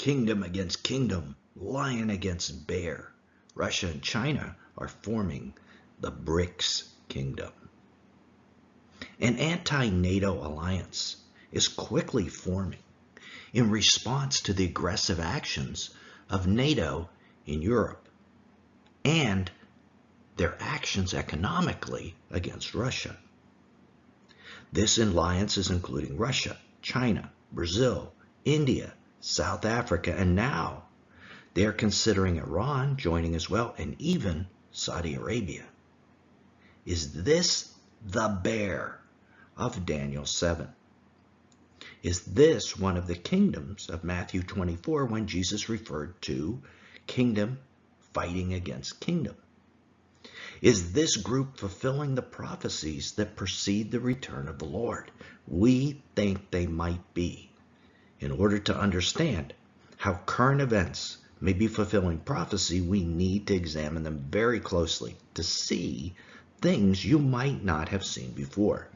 Kingdom against kingdom, lion against bear. Russia and China are forming the BRICS kingdom. An anti-NATO alliance is quickly forming in response to the aggressive actions of NATO in Europe and their actions economically against Russia. This alliance is including Russia, China, Brazil, India, South Africa, and now they are considering Iran joining as well, and even Saudi Arabia. Is this the bear of Daniel 7? Is this one of the kingdoms of Matthew 24 when Jesus referred to kingdom fighting against kingdom? Is this group fulfilling the prophecies that precede the return of the Lord? We think they might be. In order to understand how current events may be fulfilling prophecy, we need to examine them very closely to see things you might not have seen before.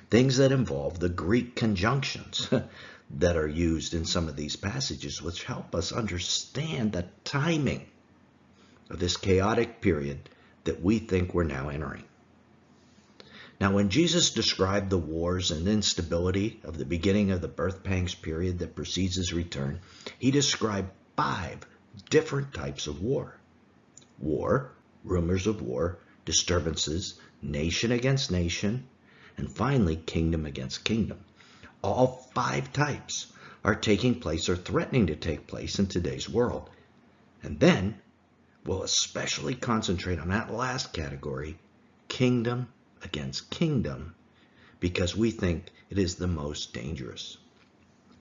Things that involve the Greek conjunctions that are used in some of these passages, which help us understand the timing of this chaotic period that we think we're now entering. Now, when Jesus described the wars and instability of the beginning of the birth pangs period that precedes his return, he described 5 different types of war. War, rumors of war, disturbances, nation against nation, and finally, kingdom against kingdom. All 5 types are taking place or threatening to take place in today's world. And then we'll especially concentrate on that last category, kingdom against kingdom, because we think it is the most dangerous.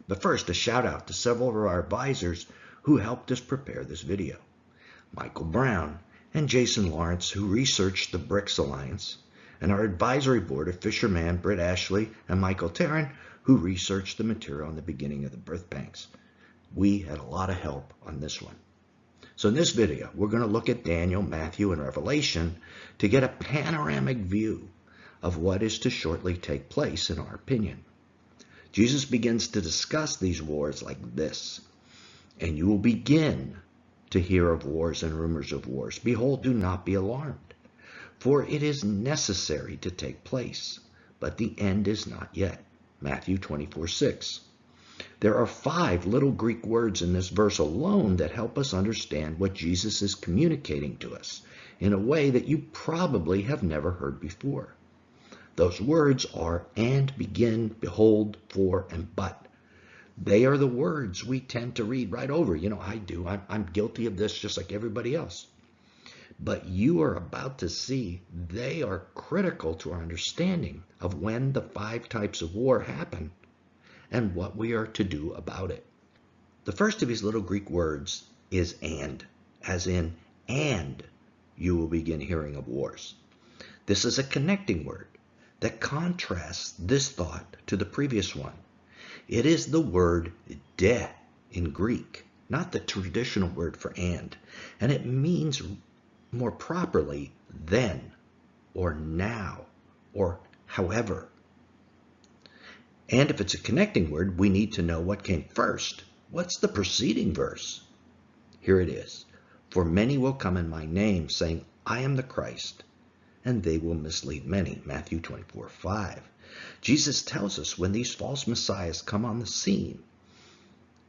But first, a shout out to several of our advisors who helped us prepare this video. Michael Brown and Jason Lawrence, who researched the BRICS Alliance, and our advisory board of Fisherman, Britt Ashley, and Michael Tarrant, who researched the material on the beginning of the birth pangs. We had a lot of help on this one. So in this video, we're going to look at Daniel, Matthew, and Revelation to get a panoramic view of what is to shortly take place, in our opinion. Jesus begins to discuss these wars like this, and you will begin to hear of wars and rumors of wars. Behold, do not be alarmed, for it is necessary to take place, but the end is not yet. Matthew 24:6. There are 5 little Greek words in this verse alone that help us understand what Jesus is communicating to us in a way that you probably have never heard before. Those words are and, begin, behold, for, and but. They are the words we tend to read right over. You know, I do. I'm guilty of this just like everybody else. But you are about to see they are critical to our understanding of when the 5 types of war happen and what we are to do about it. The first of these little Greek words is and, as in, and you will begin hearing of wars. This is a connecting word that contrasts this thought to the previous one. It is the word de in Greek, not the traditional word for and it means more properly then, or now, or however. And if it's a connecting word, we need to know what came first. What's the preceding verse? Here it is. For many will come in my name, saying, I am the Christ, and they will mislead many. Matthew 24:5. Jesus tells us when these false messiahs come on the scene,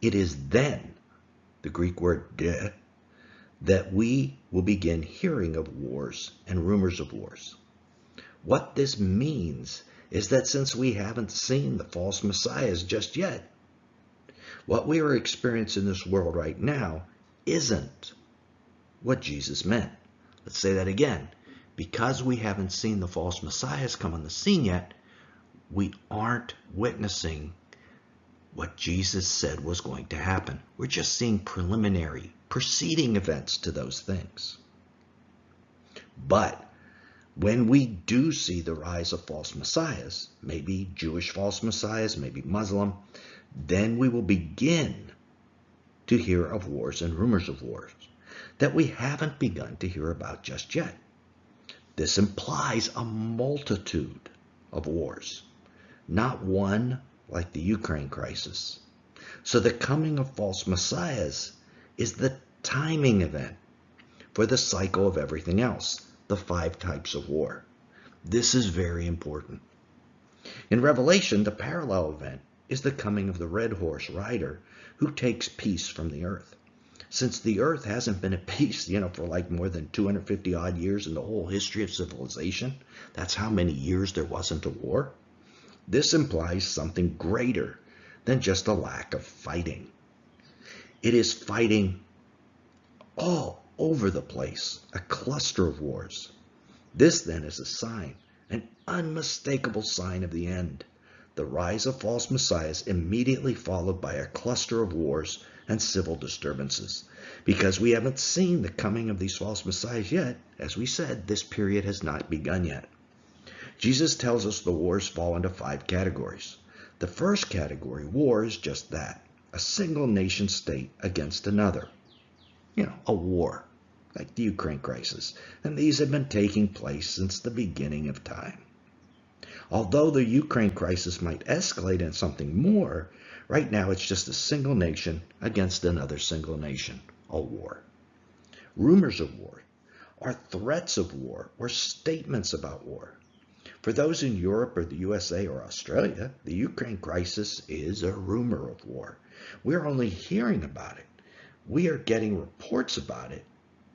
it is then, the Greek word de, that we will begin hearing of wars and rumors of wars. What this means is that since we haven't seen the false messiahs just yet, what we are experiencing in this world right now isn't what Jesus meant. Let's say that again. Because we haven't seen the false messiahs come on the scene yet, we aren't witnessing what Jesus said was going to happen. We're just seeing preliminary, preceding events to those things. But when we do see the rise of false messiahs, maybe Jewish false messiahs, maybe Muslim, then we will begin to hear of wars and rumors of wars that we haven't begun to hear about just yet. This implies a multitude of wars, not one like the Ukraine crisis, So the coming of false messiahs is the timing event for the cycle of everything else, the 5 types of war. This is very important. In Revelation, the parallel event is the coming of the red horse rider who takes peace from the earth. Since the earth hasn't been at peace, for like more than 250 odd years in the whole history of civilization, that's how many years there wasn't a war. This implies something greater than just a lack of fighting. It is fighting all over the place, a cluster of wars. This then is a sign, an unmistakable sign of the end, the rise of false messiahs immediately followed by a cluster of wars and civil disturbances. Because we haven't seen the coming of these false messiahs yet, as we said, this period has not begun yet. Jesus tells us the wars fall into 5 categories. The first category, war, is just that, a single nation state against another. A war, like the Ukraine crisis, and these have been taking place since the beginning of time. Although the Ukraine crisis might escalate into something more, right now it's just a single nation against another single nation, a war. Rumors of war are threats of war or statements about war. For those in Europe or the USA or Australia, the Ukraine crisis is a rumor of war. We're only hearing about it. We are getting reports about it,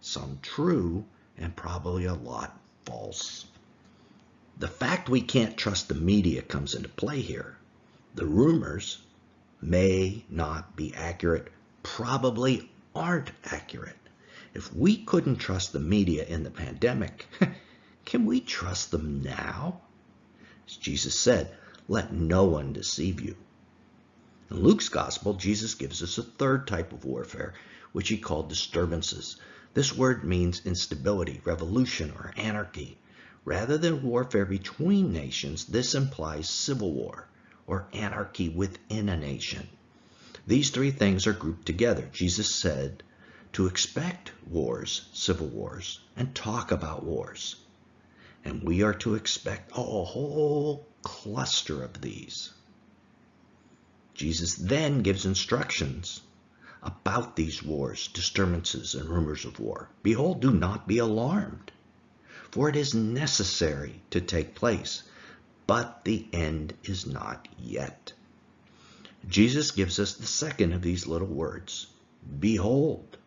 some true and probably a lot false. The fact we can't trust the media comes into play here. The rumors may not be accurate, probably aren't accurate. If we couldn't trust the media in the pandemic, can we trust them now? As Jesus said, let no one deceive you. In Luke's gospel, Jesus gives us a 3rd type of warfare, which he called disturbances. This word means instability, revolution, or anarchy. Rather than warfare between nations, this implies civil war or anarchy within a nation. These 3 things are grouped together. Jesus said to expect wars, civil wars, and talk about wars. And we are to expect a whole cluster of these. Jesus then gives instructions about these wars, disturbances, and rumors of war. Behold, do not be alarmed, for it is necessary to take place, but the end is not yet. Jesus gives us the second of these little words, behold.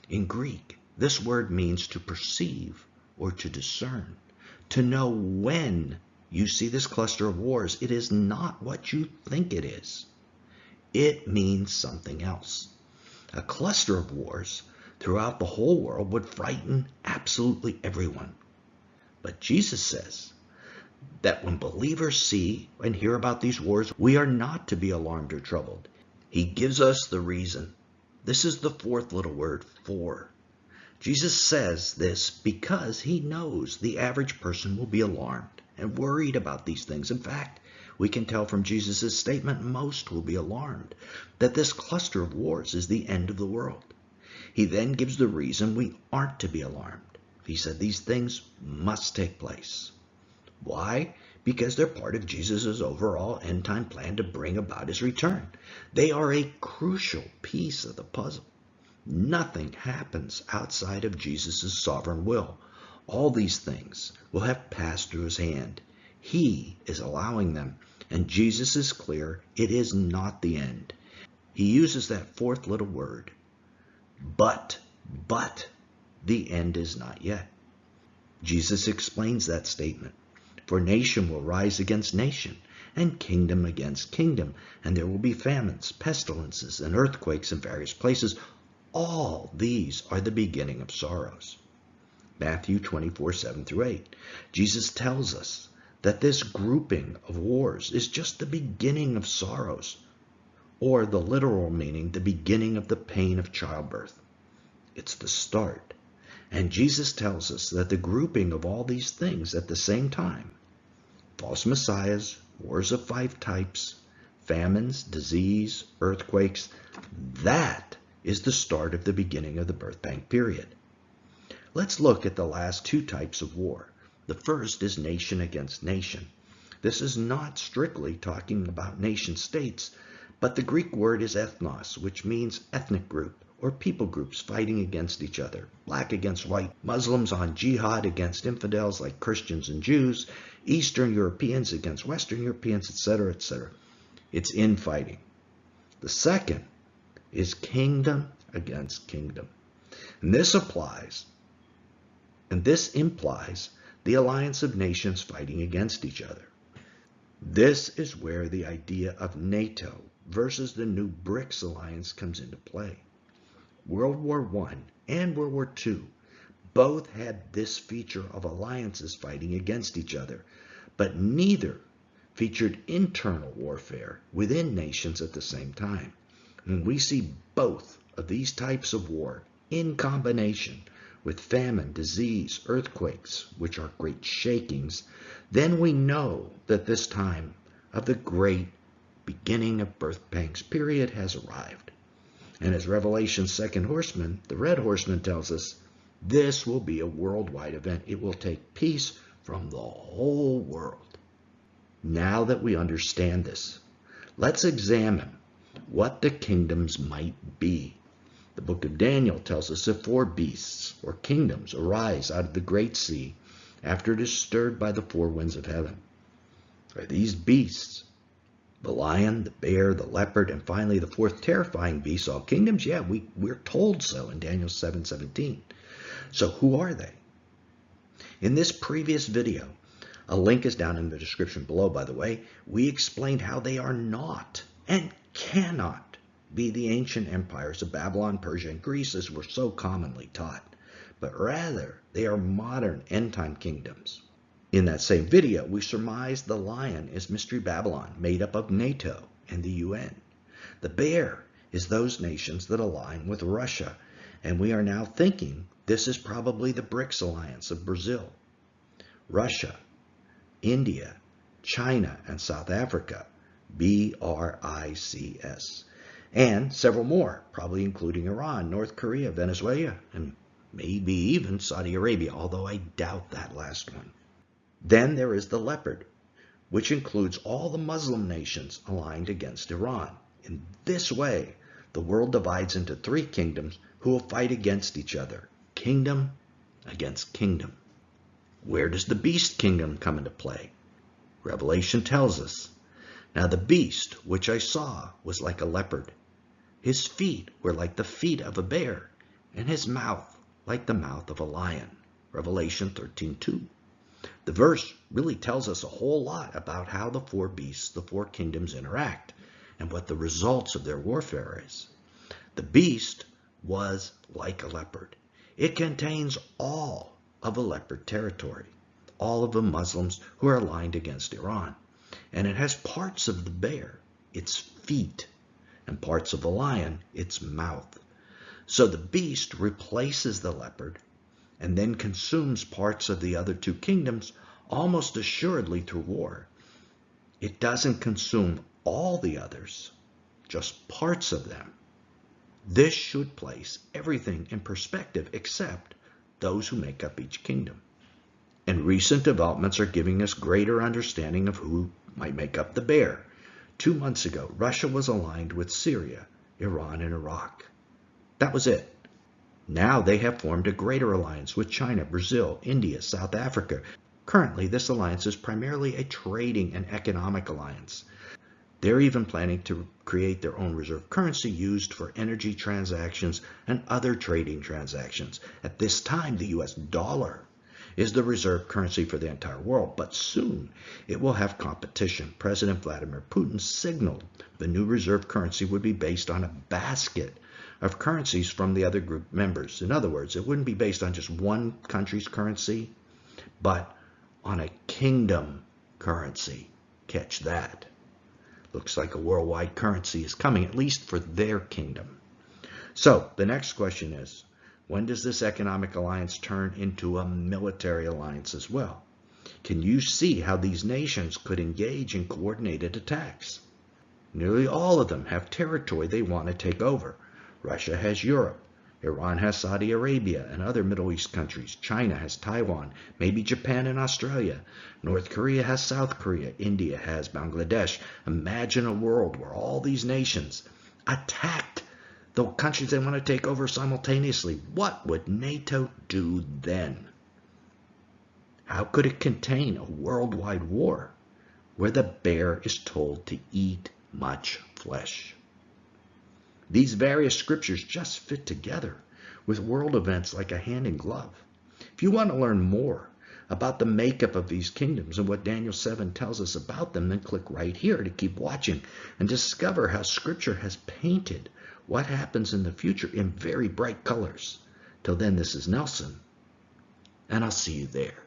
In Greek, this word means to perceive or to discern, to know when you see this cluster of wars. It is not what you think it is. It means something else. A cluster of wars throughout the whole world would frighten absolutely everyone. But Jesus says that when believers see and hear about these wars, we are not to be alarmed or troubled. He gives us the reason. This is the 4th little word, for. Jesus says this because he knows the average person will be alarmed and worried about these things. In fact, we can tell from Jesus' statement most will be alarmed that this cluster of wars is the end of the world. He then gives the reason we aren't to be alarmed. He said these things must take place. Why? Because they're part of Jesus' overall end-time plan to bring about his return. They are a crucial piece of the puzzle. Nothing happens outside of Jesus' sovereign will. All these things will have passed through his hand. He is allowing them, and Jesus is clear it is not the end. He uses that 4th little word, but the end is not yet. Jesus explains that statement. For nation will rise against nation, and kingdom against kingdom, and there will be famines, pestilences, and earthquakes in various places. All these are the beginning of sorrows. Matthew 24:7-8. Jesus tells us that this grouping of wars is just the beginning of sorrows, or the literal meaning, the beginning of the pain of childbirth. It's the start. And Jesus tells us that the grouping of all these things at the same time, false messiahs, wars of 5 types, famines, disease, earthquakes, that is the start of the beginning of the birth pangs period. Let's look at the last 2 types of war. The first is nation against nation. This is not strictly talking about nation states, But the Greek word is ethnos, which means ethnic group or people groups fighting against each other. Black against white, Muslims on jihad against infidels like Christians and Jews, Eastern Europeans against Western Europeans, etc., etc. It's infighting. The second is kingdom against kingdom. And this implies the alliance of nations fighting against each other. This is where the idea of NATO versus the new BRICS alliance comes into play. World War I and World War II both had this feature of alliances fighting against each other, but neither featured internal warfare within nations at the same time. And we see both of these types of war in combination with famine, disease, earthquakes, which are great shakings, then we know that this time of the great beginning of birth pangs period has arrived. And as Revelation's second horseman, the red horseman, tells us, this will be a worldwide event. It will take peace from the whole world. Now that we understand this, let's examine what the kingdoms might be. The book of Daniel tells us that 4 beasts or kingdoms arise out of the great sea after it is stirred by the 4 winds of heaven. Are these beasts the lion, the bear, the leopard, and finally the 4th terrifying beast, all kingdoms? Yeah, we're told so in Daniel 7:17. So who are they? In this previous video, a link is down in the description below, by the way, we explained how they are not and cannot be the ancient empires of Babylon, Persia, and Greece as were so commonly taught, but rather they are modern end-time kingdoms. In that same video, we surmised the lion is Mystery Babylon, made up of NATO and the UN. The bear is those nations that align with Russia, and we are now thinking this is probably the BRICS alliance of Brazil, Russia, India, China, and South Africa, BRICS, and several more, probably including Iran, North Korea, Venezuela, and maybe even Saudi Arabia, although I doubt that last one. Then there is the leopard, which includes all the Muslim nations aligned against Iran. In this way, the world divides into 3 kingdoms who will fight against each other, kingdom against kingdom. Where does the beast kingdom come into play? Revelation tells us, now the beast which I saw was like a leopard. His feet were like the feet of a bear, and his mouth like the mouth of a lion. Revelation 13:2. The verse really tells us a whole lot about how the 4 beasts, the 4 kingdoms interact, and what the results of their warfare is. The beast was like a leopard. It contains all of a leopard territory, all of the Muslims who are aligned against Iran. And it has parts of the bear, its feet, and parts of the lion, its mouth. So the beast replaces the leopard and then consumes parts of the other 2 kingdoms almost assuredly through war. It doesn't consume all the others, just parts of them. This should place everything in perspective except those who make up each kingdom. And recent developments are giving us greater understanding of who might make up the bear. 2 months ago, Russia was aligned with Syria, Iran, and Iraq. That was it. Now they have formed a greater alliance with China, Brazil, India, South Africa. Currently, this alliance is primarily a trading and economic alliance. They're even planning to create their own reserve currency used for energy transactions and other trading transactions. At this time, the US dollar is the reserve currency for the entire world, but soon it will have competition. President Vladimir Putin signaled the new reserve currency would be based on a basket of currencies from the other group members. In other words, it wouldn't be based on just one country's currency, but on a kingdom currency. Catch that. Looks like a worldwide currency is coming, at least for their kingdom. So the next question is, when does this economic alliance turn into a military alliance as well? Can you see how these nations could engage in coordinated attacks? Nearly all of them have territory they want to take over. Russia has Europe, Iran has Saudi Arabia and other Middle East countries. China has Taiwan, maybe Japan and Australia. North Korea has South Korea. India has Bangladesh. Imagine a world where all these nations attacked the countries they want to take over simultaneously. What would NATO do then? How could it contain a worldwide war where the bear is told to eat much flesh? These various scriptures just fit together with world events like a hand in glove. If you want to learn more about the makeup of these kingdoms and what Daniel 7 tells us about them, then click right here to keep watching and discover how scripture has painted what happens in the future in very bright colors. Till then, this is Nelson, and I'll see you there.